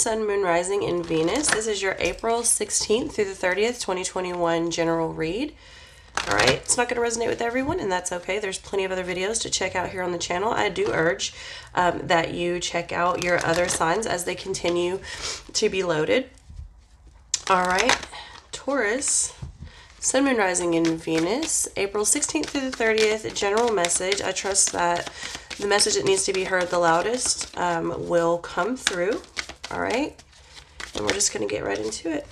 Sun, Moon, Rising, and Venus. This is your April 16th through the 30th, 2021 general read. All right, it's not going to resonate with everyone, and that's okay. There's plenty of other videos to check out here on the channel. I do urge that you check out your other signs as they continue to be loaded. All right, Taurus, Sun, Moon, Rising, and Venus, April 16th through the 30th, general message. I trust that the message that needs to be heard the loudest will come through. All right, and we're just going to get right into it.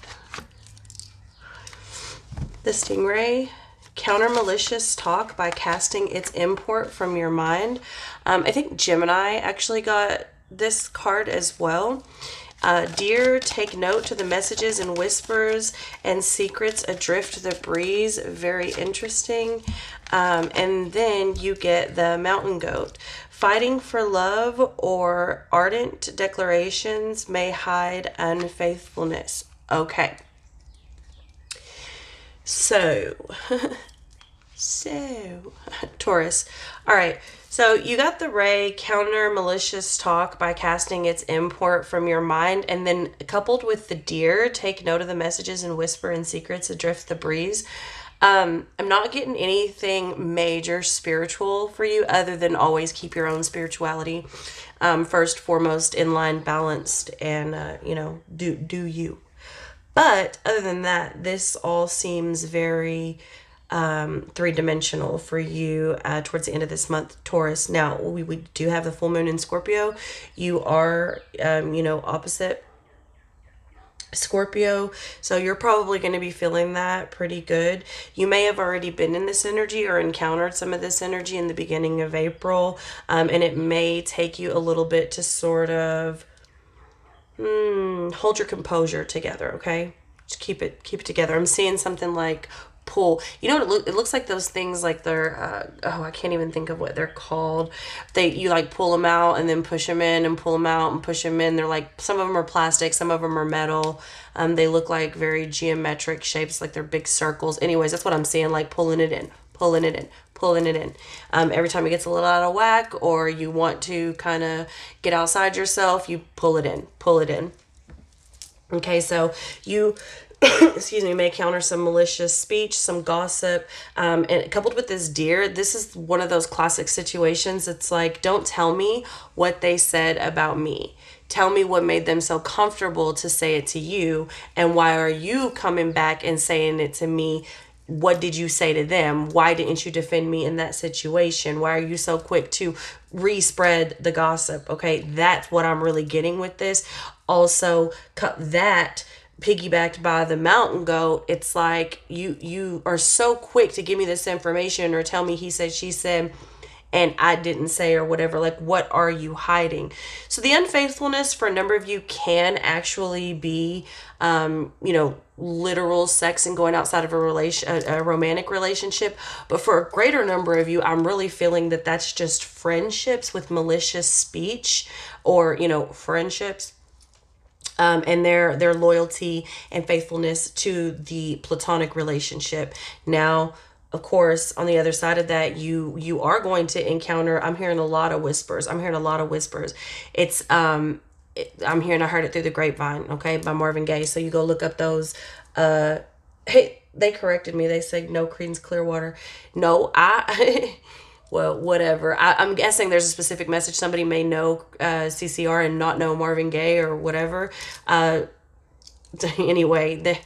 The Stingray. Counter malicious talk by casting its import from your mind. I think Gemini actually got this card as well. Dear, take note to the messages and whispers and secrets adrift the breeze. Very interesting. And then you get the mountain goat. Fighting for love or ardent declarations may hide unfaithfulness. Okay. So, Taurus. All right. So you got the Ray, counter malicious talk by casting its import from your mind, and then coupled with the Deer, take note of the messages and whisper and secrets adrift the breeze. I'm not getting anything major spiritual for you other than always keep your own spirituality first, foremost, in line, balanced, and, do you. But other than that, this all seems very three-dimensional for you towards the end of this month, Taurus. Now, we do have the full moon in Scorpio. You are, opposite Scorpio, so you're probably going to be feeling that pretty good. You may have already been in this energy or encountered some of this energy in the beginning of April, and it may take you a little bit to sort of hold your composure together, okay? Just keep it together. I'm seeing something like pull. You know what it looks like? Those things like they're I can't even think of what they're called. You like pull them out and then push them in and pull them out and push them in. They're like, some of them are plastic, some of them are metal. They look like very geometric shapes, like they're big circles. Anyways, that's what I'm seeing, like pulling it in, pulling it in, pulling it in. Every time it gets a little out of whack or you want to kind of get outside yourself, you pull it in, pull it in. Okay, so you, excuse me, may counter some malicious speech, some gossip, and coupled with this Deer, this is one of those classic situations. It's like, don't tell me what they said about me. Tell me what made them so comfortable to say it to you, and why are you coming back and saying it to me? What did you say to them? Why didn't you defend me in that situation? Why are you so quick to re-spread the gossip? Okay, that's what I'm really getting with this. Also, that piggybacked by the mountain goat, it's like you are so quick to give me this information or tell me he said, she said, and I didn't say or whatever. Like, what are you hiding? So the unfaithfulness for a number of you can actually be, literal sex and going outside of a romantic relationship. But for a greater number of you, I'm really feeling that that's just friendships with malicious speech or, friendships. And their loyalty and faithfulness to the platonic relationship. Now, of course, on the other side of that, you are going to encounter, I'm hearing a lot of whispers. It's, I'm hearing, I heard it through the grapevine, okay, by Marvin Gaye. So you go look up those, hey, they corrected me. They said no Creedence Clearwater. No, well, whatever. I'm guessing there's a specific message. Somebody may know CCR and not know Marvin Gaye or whatever. Anyway, the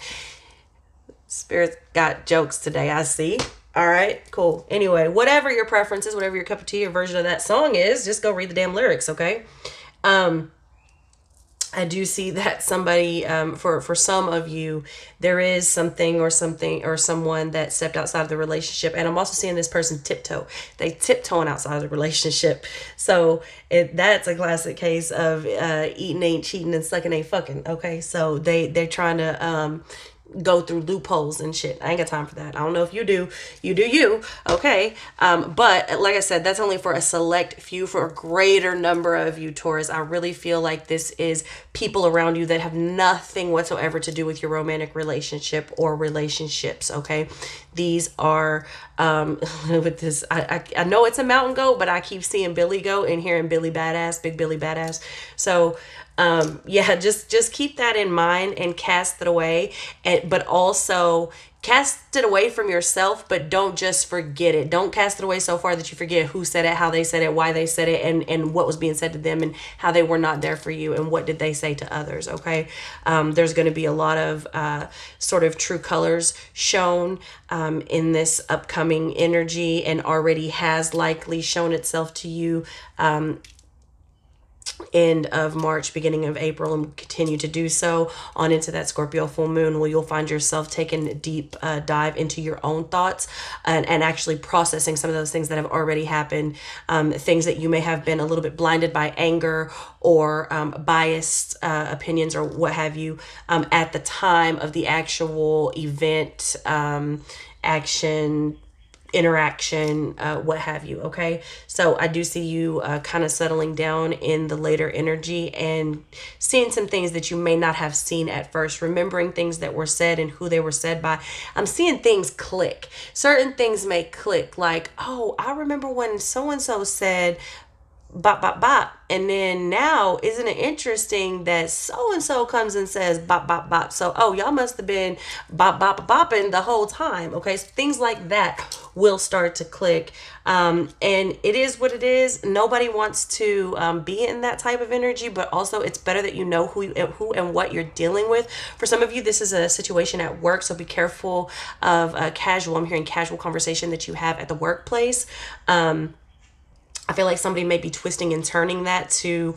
Spirit got jokes today, I see. All right, cool. Anyway, whatever your preference is, whatever your cup of tea or version of that song is, just go read the damn lyrics, okay? I do see that somebody, for some of you, there is something or someone that stepped outside of the relationship. And I'm also seeing this person tiptoe. They tiptoeing outside of the relationship. So that's a classic case of eating ain't cheating and sucking ain't fucking. Okay, so they're trying to go through loopholes and shit. I ain't got time for that. I don't know if you do. You do you. Okay. But like I said, that's only for a select few. For a greater number of you, Taurus, I really feel like this is people around you that have nothing whatsoever to do with your romantic relationship or relationships. Okay. These are, with this, I know it's a mountain goat, but I keep seeing Billy Goat and hearing Billy Badass, Big Billy Badass. So, Yeah, just keep that in mind and cast it away, and but also cast it away from yourself, but don't just forget it. Don't cast it away so far that you forget who said it, how they said it, why they said it, and what was being said to them, and how they were not there for you, and what did they say to others. Okay. There's going to be a lot of sort of true colors shown in this upcoming energy, and already has likely shown itself to you end of March, beginning of April, and continue to do so on into that Scorpio full moon, where you'll find yourself taking a deep dive into your own thoughts, and actually processing some of those things that have already happened, things that you may have been a little bit blinded by anger or biased opinions or what have you at the time of the actual event, action, interaction, what have you. Okay, so I do see you kind of settling down in the later energy and seeing some things that you may not have seen at first, remembering things that were said and who they were said by. I'm seeing things click. Certain things may click, like, oh, I remember when so and so said bop bop bop, and then now isn't it interesting that so and so comes and says bop bop bop, so oh, y'all must have been bop bop bopping the whole time. Okay, so things like that will start to click, and it is what it is. Nobody wants to be in that type of energy, but also it's better that you know who and what you're dealing with. For some of you, this is a situation at work, so be careful of casual, I'm hearing casual conversation that you have at the workplace. I feel like somebody may be twisting and turning that to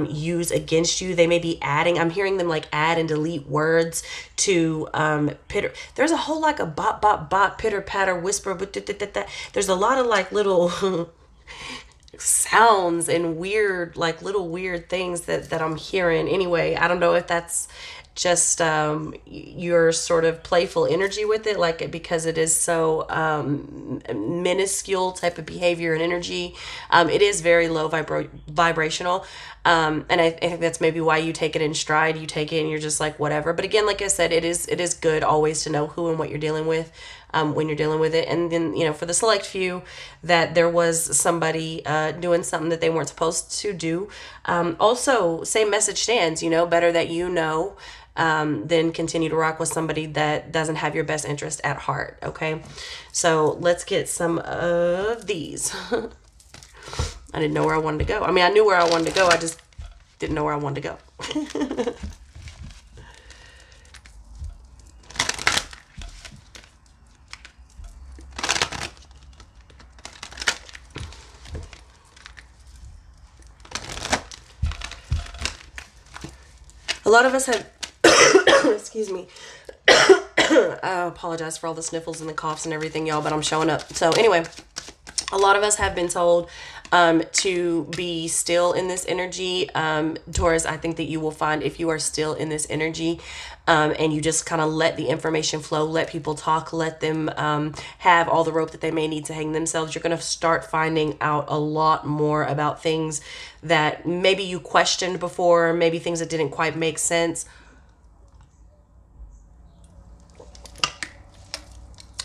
use against you. They may be adding, I'm hearing them like add and delete words to pitter. There's a whole like a bop, bop, bop, pitter, patter, whisper. There's a lot of like little sounds and weird, like little weird things that I'm hearing. Anyway, I don't know if that's just your sort of playful energy with it, like because it is so minuscule type of behavior and energy. It is very low vibrational, and I think that's maybe why you take it in stride. You take it and you're just like whatever. But again, like I said, it is good always to know who and what you're dealing with when you're dealing with it. And then, you know, for the select few that there was somebody doing something that they weren't supposed to do, also same message stands. You know, better that you know, then continue to rock with somebody that doesn't have your best interest at heart. Okay, so let's get some of these. I didn't know where I wanted to go. I mean, I knew where I wanted to go. I just didn't know where I wanted to go. A lot of us have, excuse me, I apologize for all the sniffles and the coughs and everything, y'all, but I'm showing up. So anyway, a lot of us have been told to be still in this energy. Taurus, I think that you will find if you are still in this energy and you just kind of let the information flow, let people talk, let them have all the rope that they may need to hang themselves, you're going to start finding out a lot more about things that maybe you questioned before, maybe things that didn't quite make sense.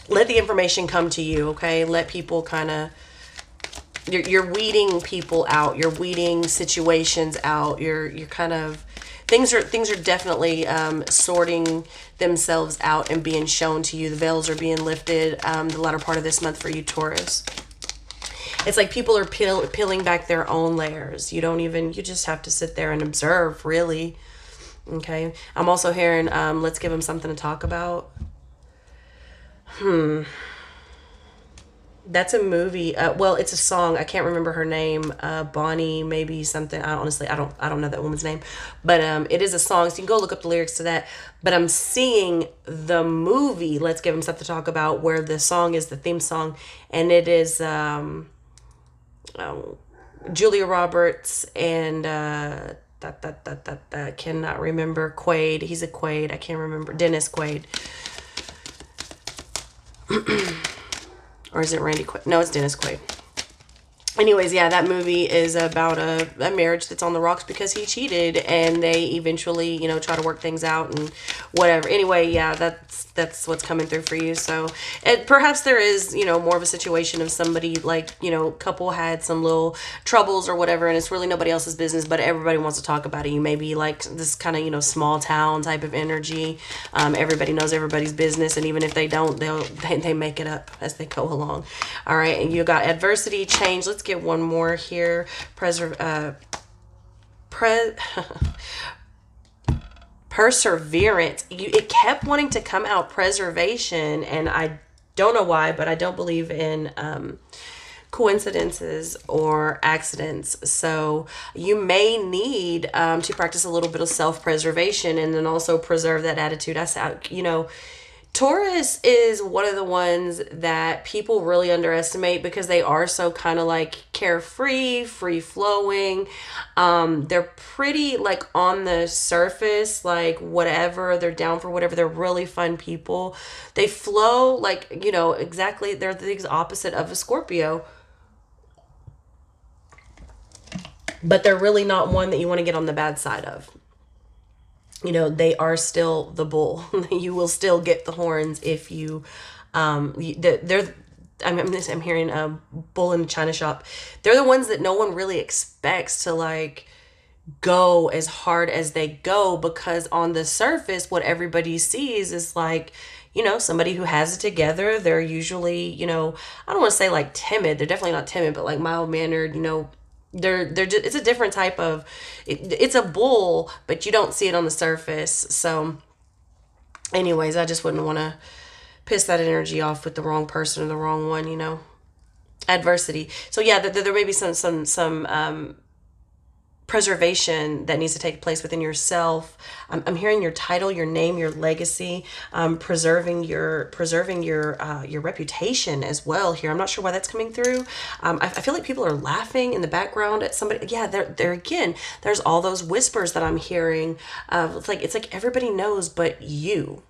Let the information come to you, okay? Let people kind of, you're weeding people out, you're weeding situations out, you're kind of, things are definitely sorting themselves out and being shown to you. The veils are being lifted the latter part of this month for you, Taurus. It's like people are peeling back their own layers. You just have to sit there and observe, really. Okay. I'm also hearing, let's give them something to talk about. That's a movie. Well, it's a song. I can't remember her name. Bonnie, maybe something. I don't know that woman's name, but it is a song. So you can go look up the lyrics to that. But I'm seeing the movie. Let's give them something to talk about, where the song is the theme song, and it is Julia Roberts and cannot remember Quaid. He's a Quaid. I can't remember. Dennis Quaid. Or is it Randy Quaid? No, it's Dennis Quaid. anyways, yeah, that movie is about a marriage that's on the rocks because he cheated, and they eventually, try to work things out and whatever. Anyway, yeah, that's what's coming through for you. So, and perhaps there is, more of a situation of somebody like, couple had some little troubles or whatever, and it's really nobody else's business, but everybody wants to talk about it. You may be like this kind of, small town type of energy. Everybody knows everybody's business, and even if they don't, they make it up as they go along. All right, and you got adversity, change. Let's get one more here. Perseverance. It kept wanting to come out preservation, and I don't know why, but I don't believe in coincidences or accidents. So you may need to practice a little bit of self-preservation, and then also preserve that attitude. I said, Taurus is one of the ones that people really underestimate because they are so kind of like carefree, free flowing. They're pretty like on the surface, like whatever, they're down for whatever. They're really fun people. They flow like, exactly. They're the opposite of a Scorpio, but they're really not one that you want to get on the bad side of. They are still the bull. You will still get the horns if you, they're, I'm hearing a bull in the china shop. They're the ones that no one really expects to like go as hard as they go, because on the surface, what everybody sees is like, somebody who has it together. They're usually, I don't want to say like timid. They're definitely not timid, but like mild mannered, they're just, it's a different type of, it's a bull, but you don't see it on the surface. So anyways, I just wouldn't want to piss that energy off with the wrong person or the wrong one. Adversity. So yeah, there may be some preservation that needs to take place within yourself. I'm hearing your title, your name, your legacy, preserving your reputation as well here. I'm not sure why that's coming through. I feel like people are laughing in the background at somebody. Yeah, there again. There's all those whispers that I'm hearing. It's like everybody knows but you,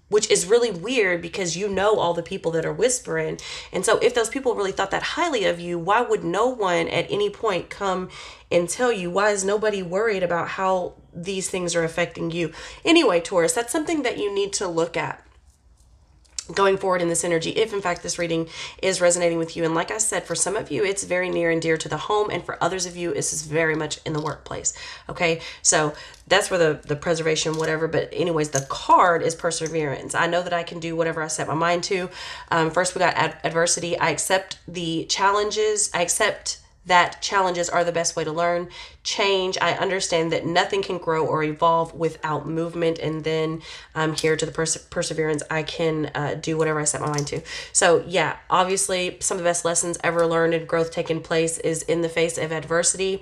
which is really weird because all the people that are whispering. And so if those people really thought that highly of you, why would no one at any point come and tell you? Why is nobody worried about how these things are affecting you? Anyway, Taurus, that's something that you need to look at going forward in this energy, if in fact this reading is resonating with you. And like I said, for some of you, it's very near and dear to the home, and for others of you, it's very much in the workplace. Okay, so that's where the preservation, whatever. But anyways, the card is perseverance. I know that I can do whatever I set my mind to. First, we got adversity. I accept the challenges. I accept that challenges are the best way to learn. Change. I understand that nothing can grow or evolve without movement. And then here to the perseverance, I can do whatever I set my mind to. So yeah, obviously some of the best lessons ever learned and growth taking place is in the face of adversity.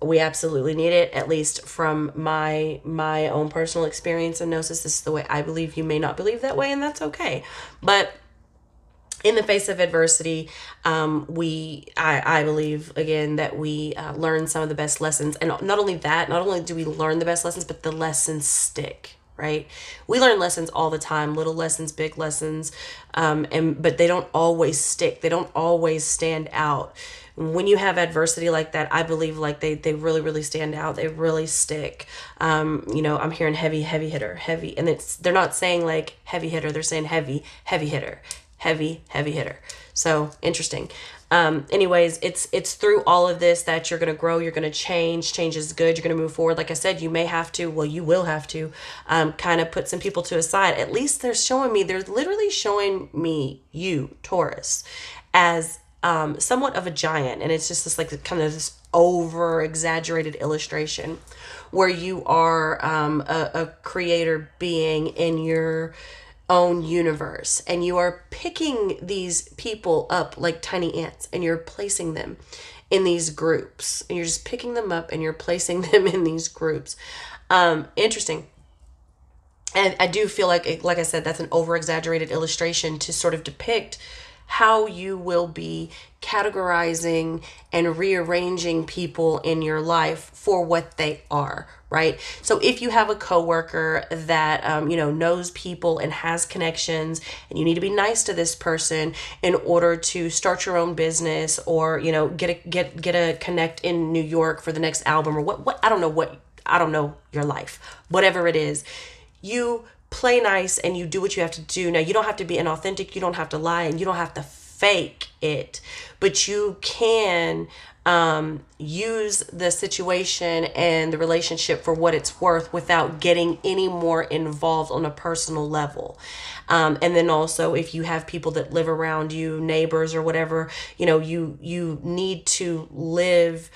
We absolutely need it, at least from my own personal experience and gnosis. This is the way I believe. You may not believe that way, and that's okay. But in the face of adversity, I believe again that we learn some of the best lessons. And not only that, not only do we learn the best lessons, but the lessons stick, right? We learn lessons all the time, little lessons, big lessons, but they don't always stick. They don't always stand out. When you have adversity like that, I believe like they really, really stand out. They really stick. I'm hearing heavy hitter, heavy. And they're not saying like heavy hitter. They're saying heavy hitter. Heavy hitter. So interesting. Anyways, it's through all of this that you're going to grow. You're going to change. Change is good. You're going to move forward. Like I said, you may have to, well, you will have to kind of put some people to a side. At least they're literally showing me you, Taurus, as somewhat of a giant. And it's just this like kind of this over exaggerated illustration where you are a creator being in your own universe, and you are picking these people up like tiny ants, and you're placing them in these groups, and you're just picking them up and you're placing them in these groups. Interesting. And I do feel like I said, that's an over exaggerated illustration to sort of depict how you will be categorizing and rearranging people in your life for what they are, right? So if you have a coworker that knows people and has connections, and you need to be nice to this person in order to start your own business, or get a connect in New York for the next album, or what I don't know your life, whatever it is, you play nice and you do what you have to do. Now, you don't have to be inauthentic, you don't have to lie, and you don't have to fake it, but you can use the situation and the relationship for what it's worth without getting any more involved on a personal level. And then also, if you have people that live around you, neighbors or whatever, you need to live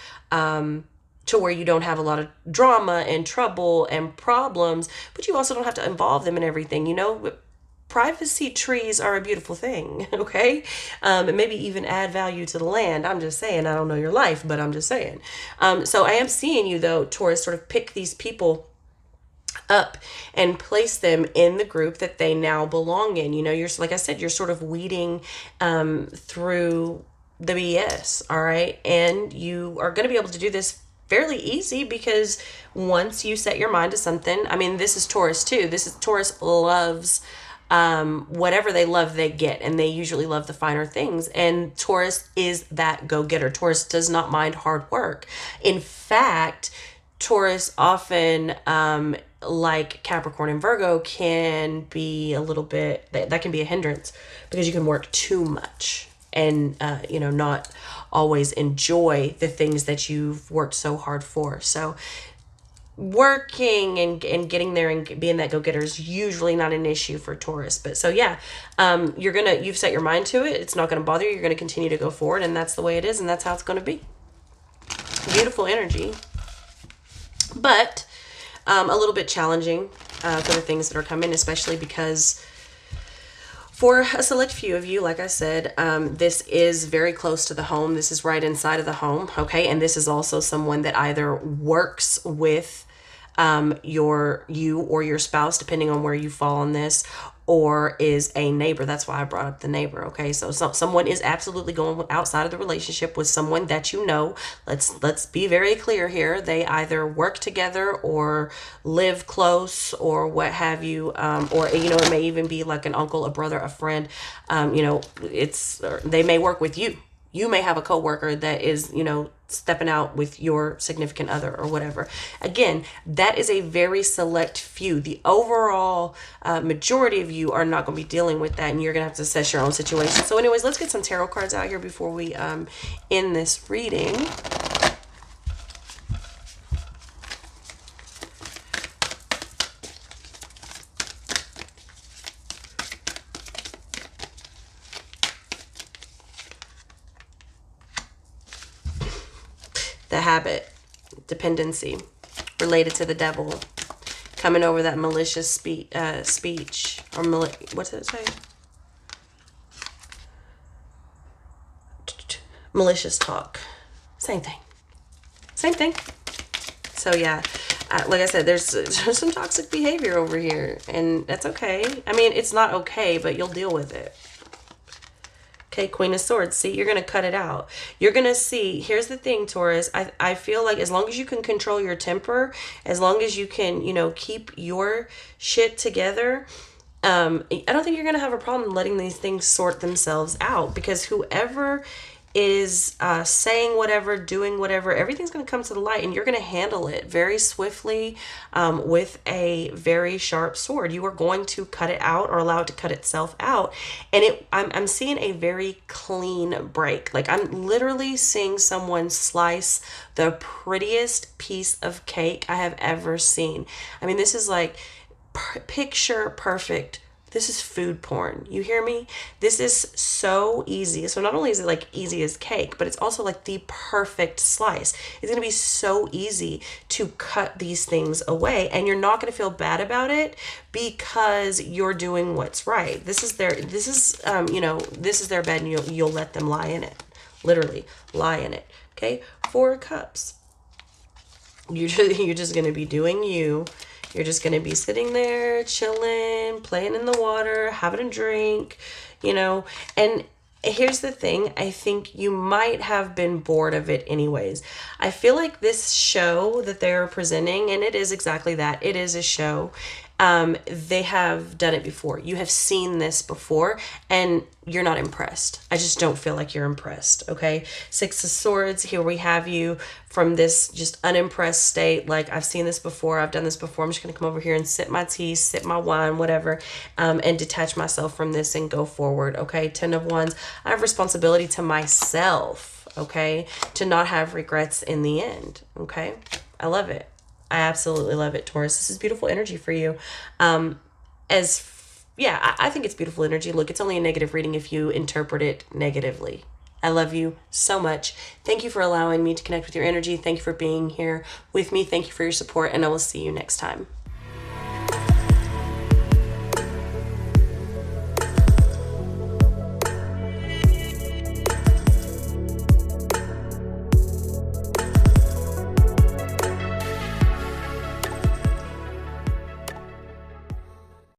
to where you don't have a lot of drama and trouble and problems, but you also don't have to involve them in everything. Privacy trees are a beautiful thing, okay? And maybe even add value to the land. I'm just saying, I don't know your life, but I'm just saying. So I am seeing you, though, Taurus, sort of pick these people up and place them in the group that they now belong in. You're, like I said, you're sort of weeding through the BS, all right? And you are going to be able to do this fairly easy, because once you set your mind to something, this is Taurus too. Taurus loves whatever they love, they get, and they usually love the finer things. And Taurus is that go-getter. Taurus does not mind hard work. In fact, Taurus often, like Capricorn and Virgo, can be a little bit, that can be a hindrance, because you can work too much and not always enjoy the things that you've worked so hard for. So working and getting there and being that go-getter is usually not an issue for Taurus. But so yeah, you've set your mind to it. It's not going to bother you. You're going to continue to go forward, and that's the way it is, and that's how it's going to be. Beautiful energy, but a little bit challenging for the things that are coming, especially because for a select few of you, like I said, this is very close to the home. This is right inside of the home, okay? And this is also someone that either works with you or your spouse, depending on where you fall on this, or is a neighbor. That's why I brought up the neighbor, okay? So someone is absolutely going outside of the relationship with someone that you know. Let's be very clear here. They either work together or live close or what have you, or it may even be like an uncle, a brother, a friend. They may work with you. You may have a coworker that is, stepping out with your significant other or whatever. Again, that is a very select few. The overall majority of you are not going to be dealing with that, and you're going to have to assess your own situation. So anyways, let's get some tarot cards out here before we end this reading. The habit, dependency, related to the devil, coming over that malicious speech, or what's it say? Malicious talk. Same thing. So yeah, like I said, there's some toxic behavior over here, and that's okay. It's not okay, but you'll deal with it. Okay, Queen of Swords. See, you're going to cut it out. You're going to see. Here's the thing, Taurus. I feel like as long as you can control your temper, as long as you can, keep your shit together, I don't think you're going to have a problem letting these things sort themselves out, because whoever is saying whatever, doing whatever, everything's going to come to the light, and you're going to handle it very swiftly with a very sharp sword. You are going to cut it out or allow it to cut itself out. And I'm seeing a very clean break. Like, I'm literally seeing someone slice the prettiest piece of cake I have ever seen. This is like picture perfect. This is food porn. You hear me? This is so easy. So not only is it like easy as cake, but it's also like the perfect slice. It's going to be so easy to cut these things away, and you're not going to feel bad about it because you're doing what's right. This is their bed, and you'll let them lie in it. Literally lie in it. Okay? 4 of Cups. You're just going to be doing you. You're just going to be sitting there, chilling, playing in the water, having a drink, and here's the thing. I think you might have been bored of it anyways. I feel like this show that they're presenting, and it is exactly that. It is a show. They have done it before. You have seen this before, and you're not impressed. I just don't feel like you're impressed. Okay. Six of Swords. Here we have you from this just unimpressed state. Like, I've seen this before. I've done this before. I'm just going to come over here and sip my tea, sip my wine, whatever, and detach myself from this and go forward. Okay. 10 of Wands. I have responsibility to myself. Okay. To not have regrets in the end. Okay. I love it. I absolutely love it, Taurus. This is beautiful energy for you. I think it's beautiful energy. Look, it's only a negative reading if you interpret it negatively. I love you so much. Thank you for allowing me to connect with your energy. Thank you for being here with me. Thank you for your support, and I will see you next time.